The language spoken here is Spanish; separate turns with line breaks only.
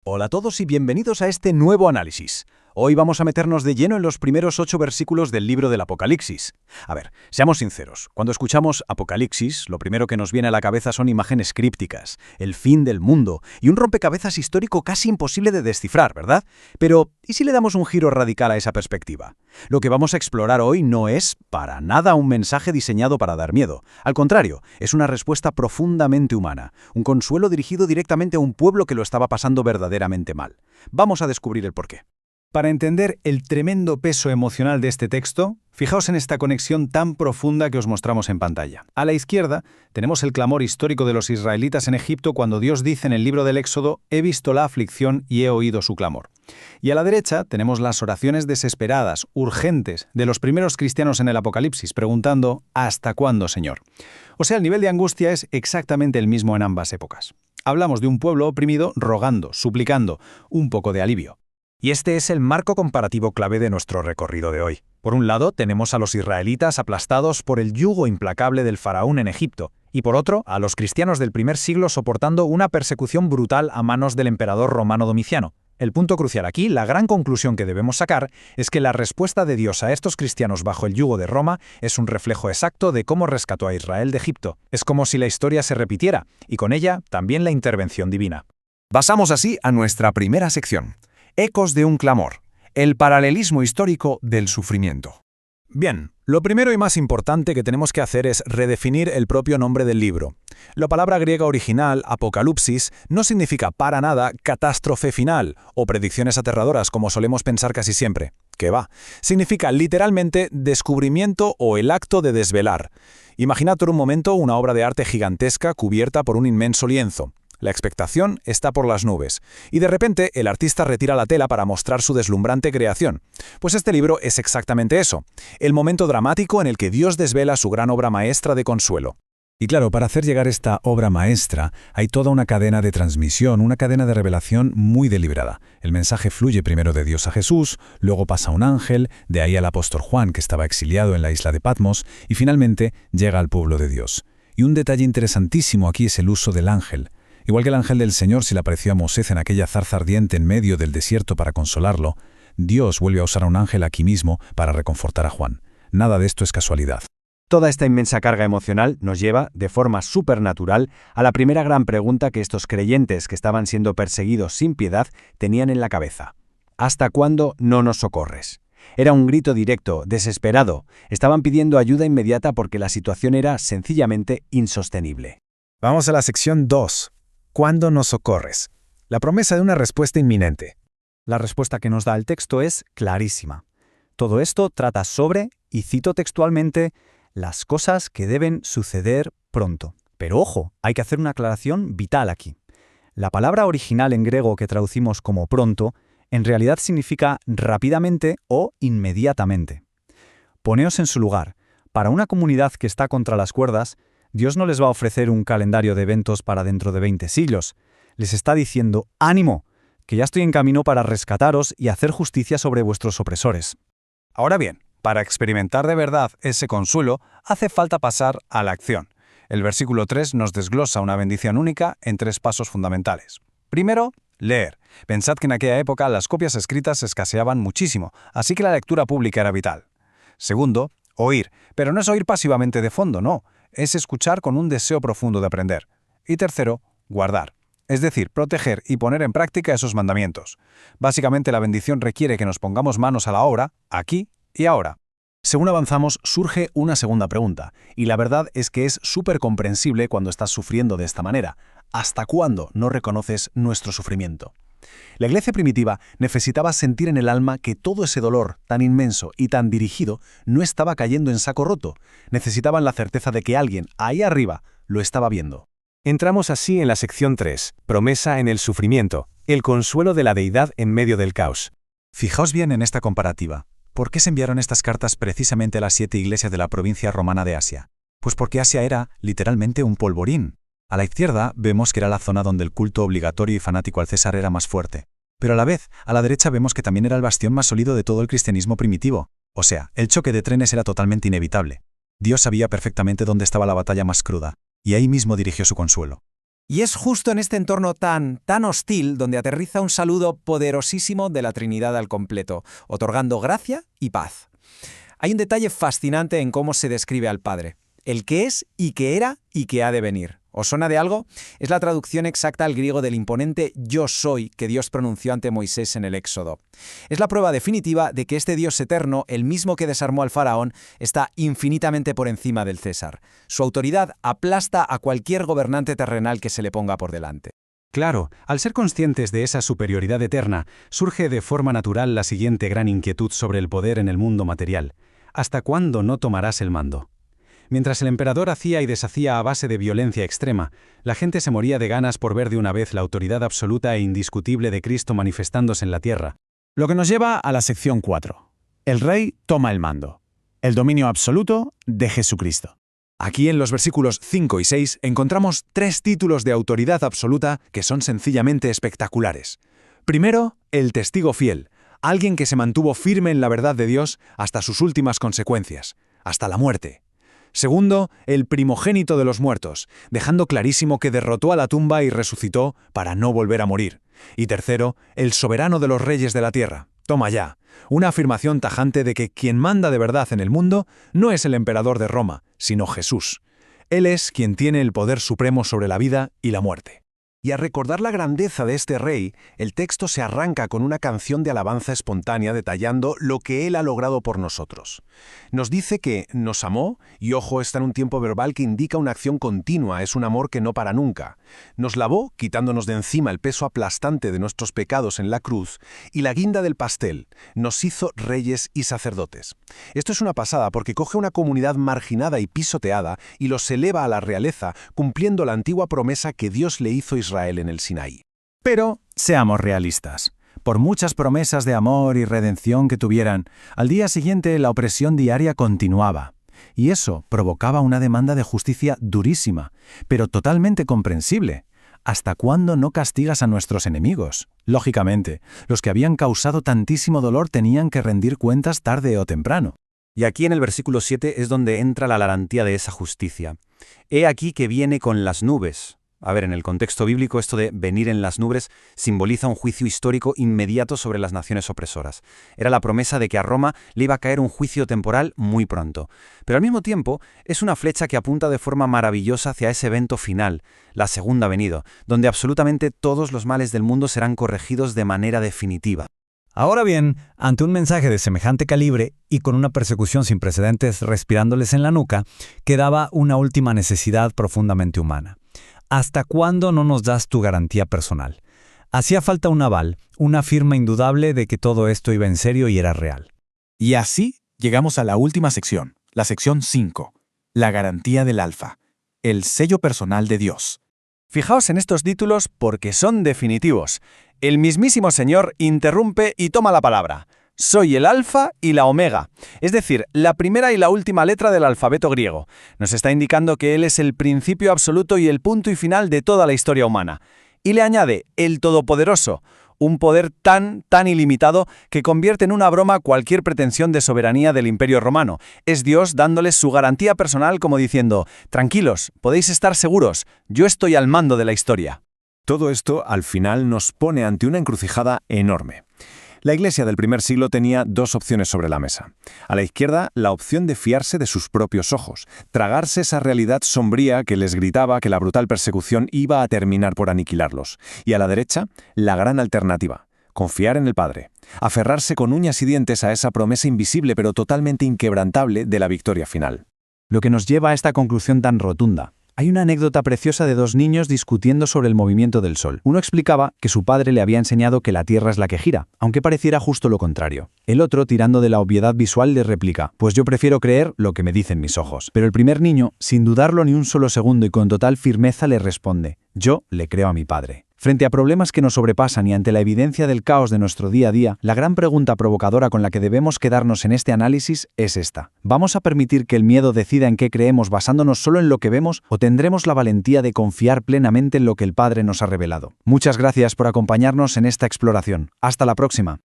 Hola a todos y bienvenidos a este nuevo análisis. Hoy vamos a meternos de lleno en los primeros 8 versículos del libro del Apocalipsis. A ver, seamos sinceros, cuando escuchamos Apocalipsis, lo primero que nos viene a la cabeza son imágenes crípticas, el fin del mundo y un rompecabezas histórico casi imposible de descifrar, ¿verdad? Pero, ¿y si le damos un giro radical a esa perspectiva? Lo que vamos a explorar hoy no es, para nada, un mensaje diseñado para dar miedo. Al contrario, es una respuesta profundamente humana, un consuelo dirigido directamente a un pueblo que lo estaba pasando verdaderamente mal. Vamos a descubrir el porqué. Para entender el tremendo peso emocional de este texto, fijaos en esta conexión tan profunda que os mostramos en pantalla. A la izquierda tenemos el clamor histórico de los israelitas en Egipto cuando Dios dice en el libro del Éxodo: «He visto la aflicción y he oído su clamor». Y a la derecha tenemos las oraciones desesperadas, urgentes, de los primeros cristianos en el Apocalipsis, preguntando: ¿hasta cuándo, Señor? O sea, el nivel de angustia es exactamente el mismo en ambas épocas. Hablamos de un pueblo oprimido rogando, suplicando, un poco de alivio. Y este es el marco comparativo clave de nuestro recorrido de hoy. Por un lado, tenemos a los israelitas aplastados por el yugo implacable del faraón en Egipto, y por otro, a los cristianos del primer siglo soportando una persecución brutal a manos del emperador romano Domiciano. El punto crucial aquí, la gran conclusión que debemos sacar, es que la respuesta de Dios a estos cristianos bajo el yugo de Roma es un reflejo exacto de cómo rescató a Israel de Egipto. Es como si la historia se repitiera, y con ella también la intervención divina.
Pasamos así a nuestra primera sección. Ecos de un clamor, el paralelismo histórico del sufrimiento.
Bien, lo primero y más importante que tenemos que hacer es redefinir el propio nombre del libro. La palabra griega original, apocalipsis, no significa para nada catástrofe final o predicciones aterradoras como solemos pensar casi siempre. ¿Qué va? Significa literalmente descubrimiento o el acto de desvelar. Imaginad por un momento una obra de arte gigantesca cubierta por un inmenso lienzo. La expectación está por las nubes, y de repente el artista retira la tela para mostrar su deslumbrante creación. Pues este libro es exactamente eso, el momento dramático en el que Dios desvela su gran obra maestra de consuelo.
Y claro, para hacer llegar esta obra maestra hay toda una cadena de transmisión, una cadena de revelación muy deliberada. El mensaje fluye primero de Dios a Jesús, luego pasa a un ángel, de ahí al apóstol Juan, que estaba exiliado en la isla de Patmos, y finalmente llega al pueblo de Dios. Y un detalle interesantísimo aquí es el uso del ángel. Igual que el ángel del Señor se le apareció a Moisés en aquella zarza ardiente en medio del desierto para consolarlo, Dios vuelve a usar a un ángel aquí mismo para reconfortar a Juan. Nada de esto es casualidad.
Toda esta inmensa carga emocional nos lleva, de forma supernatural, a la primera gran pregunta que estos creyentes que estaban siendo perseguidos sin piedad tenían en la cabeza. ¿Hasta cuándo no nos socorres? Era un grito directo, desesperado. Estaban pidiendo ayuda inmediata porque la situación era sencillamente insostenible.
Vamos a la sección 2. ¿Cuándo nos socorres? La promesa de una respuesta inminente.
La respuesta que nos da el texto es clarísima. Todo esto trata sobre, y cito textualmente, las cosas que deben suceder pronto. Pero ojo, hay que hacer una aclaración vital aquí. La palabra original en griego que traducimos como pronto, en realidad significa rápidamente o inmediatamente. Poneos en su lugar. Para una comunidad que está contra las cuerdas, Dios no les va a ofrecer un calendario de eventos para dentro de 20 siglos. Les está diciendo: ¡ánimo!, que ya estoy en camino para rescataros y hacer justicia sobre vuestros opresores.
Ahora bien, para experimentar de verdad ese consuelo, hace falta pasar a la acción. El versículo 3 nos desglosa una bendición única en 3 pasos fundamentales. Primero, leer. Pensad que en aquella época las copias escritas escaseaban muchísimo, así que la lectura pública era vital. Segundo, oír. Pero no es oír pasivamente de fondo, no. Es escuchar con un deseo profundo de aprender. Y tercero, guardar. Es decir, proteger y poner en práctica esos mandamientos. Básicamente la bendición requiere que nos pongamos manos a la obra, aquí y ahora. Según avanzamos, surge una segunda pregunta, y la verdad es que es súper comprensible cuando estás sufriendo de esta manera. ¿Hasta cuándo no reconoces nuestro sufrimiento? La iglesia primitiva necesitaba sentir en el alma que todo ese dolor tan inmenso y tan dirigido no estaba cayendo en saco roto. Necesitaban la certeza de que alguien, ahí arriba, lo estaba viendo.
Entramos así en la sección 3, promesa en el sufrimiento, el consuelo de la deidad en medio del caos.
Fijaos bien en esta comparativa. ¿Por qué se enviaron estas cartas precisamente a las 7 iglesias de la provincia romana de Asia? Pues porque Asia era, literalmente, un polvorín. A la izquierda vemos que era la zona donde el culto obligatorio y fanático al César era más fuerte. Pero a la vez, a la derecha vemos que también era el bastión más sólido de todo el cristianismo primitivo. O sea, el choque de trenes era totalmente inevitable. Dios sabía perfectamente dónde estaba la batalla más cruda, y ahí mismo dirigió su consuelo.
Y es justo en este entorno tan hostil donde aterriza un saludo poderosísimo de la Trinidad al completo, otorgando gracia y paz. Hay un detalle fascinante en cómo se describe al Padre, el que es y que era y que ha de venir. ¿Os suena de algo? Es la traducción exacta al griego del imponente «yo soy» que Dios pronunció ante Moisés en el Éxodo. Es la prueba definitiva de que este Dios eterno, el mismo que desarmó al faraón, está infinitamente por encima del César. Su autoridad aplasta a cualquier gobernante terrenal que se le ponga por delante.
Claro, al ser conscientes de esa superioridad eterna, surge de forma natural la siguiente gran inquietud sobre el poder en el mundo material. ¿Hasta cuándo no tomarás el mando? Mientras el emperador hacía y deshacía a base de violencia extrema, la gente se moría de ganas por ver de una vez la autoridad absoluta e indiscutible de Cristo manifestándose en la tierra.
Lo que nos lleva a la sección 4. El rey toma el mando. El dominio absoluto de Jesucristo.
Aquí en los versículos 5 y 6 encontramos 3 títulos de autoridad absoluta que son sencillamente espectaculares. Primero, el testigo fiel, alguien que se mantuvo firme en la verdad de Dios hasta sus últimas consecuencias, hasta la muerte. Segundo, el primogénito de los muertos, dejando clarísimo que derrotó a la tumba y resucitó para no volver a morir. Y tercero, el soberano de los reyes de la tierra. Toma ya, una afirmación tajante de que quien manda de verdad en el mundo no es el emperador de Roma, sino Jesús. Él es quien tiene el poder supremo sobre la vida y la muerte. Y al recordar la grandeza de este rey, el texto se arranca con una canción de alabanza espontánea detallando lo que él ha logrado por nosotros. Nos dice que nos amó, y ojo, está en un tiempo verbal que indica una acción continua, es un amor que no para nunca. Nos lavó, quitándonos de encima el peso aplastante de nuestros pecados en la cruz, y la guinda del pastel, nos hizo reyes y sacerdotes. Esto es una pasada porque coge una comunidad marginada y pisoteada y los eleva a la realeza, cumpliendo la antigua promesa que Dios le hizo a Israel en el Sinaí.
Pero seamos realistas. Por muchas promesas de amor y redención que tuvieran, al día siguiente la opresión diaria continuaba. Y eso provocaba una demanda de justicia durísima, pero totalmente comprensible. ¿Hasta cuándo no castigas a nuestros enemigos? Lógicamente, los que habían causado tantísimo dolor tenían que rendir cuentas tarde o temprano.
Y aquí en el versículo 7 es donde entra la garantía de esa justicia. He aquí que viene con las nubes. A ver, en el contexto bíblico esto de venir en las nubes simboliza un juicio histórico inmediato sobre las naciones opresoras. Era la promesa de que a Roma le iba a caer un juicio temporal muy pronto. Pero al mismo tiempo es una flecha que apunta de forma maravillosa hacia ese evento final, la segunda venida, donde absolutamente todos los males del mundo serán corregidos de manera definitiva.
Ahora bien, ante un mensaje de semejante calibre y con una persecución sin precedentes respirándoles en la nuca, quedaba una última necesidad profundamente humana. ¿Hasta cuándo no nos das tu garantía personal? Hacía falta un aval, una firma indudable de que todo esto iba en serio y era real.
Y así llegamos a la última sección, la sección 5, la garantía del Alfa, el sello personal de Dios.
Fijaos en estos títulos porque son definitivos. El mismísimo Señor interrumpe y toma la palabra. Soy el Alfa y la Omega, es decir, la primera y la última letra del alfabeto griego. Nos está indicando que Él es el principio absoluto y el punto y final de toda la historia humana. Y le añade, el Todopoderoso, un poder tan ilimitado que convierte en una broma cualquier pretensión de soberanía del Imperio Romano. Es Dios dándoles su garantía personal como diciendo, tranquilos, podéis estar seguros, yo estoy al mando de la historia.
Todo esto, al final, nos pone ante una encrucijada enorme. La Iglesia del primer siglo tenía dos opciones sobre la mesa. A la izquierda, la opción de fiarse de sus propios ojos, tragarse esa realidad sombría que les gritaba que la brutal persecución iba a terminar por aniquilarlos. Y a la derecha, la gran alternativa, confiar en el Padre, aferrarse con uñas y dientes a esa promesa invisible pero totalmente inquebrantable de la victoria final.
Lo que nos lleva a esta conclusión tan rotunda. Hay una anécdota preciosa de dos niños discutiendo sobre el movimiento del Sol. Uno explicaba que su padre le había enseñado que la Tierra es la que gira, aunque pareciera justo lo contrario. El otro, tirando de la obviedad visual, le replica, pues yo prefiero creer lo que me dicen mis ojos. Pero el primer niño, sin dudarlo ni un solo segundo y con total firmeza, le responde, yo le creo a mi padre. Frente a problemas que nos sobrepasan y ante la evidencia del caos de nuestro día a día, la gran pregunta provocadora con la que debemos quedarnos en este análisis es esta. ¿Vamos a permitir que el miedo decida en qué creemos basándonos solo en lo que vemos o tendremos la valentía de confiar plenamente en lo que el Padre nos ha revelado? Muchas gracias por acompañarnos en esta exploración. Hasta la próxima.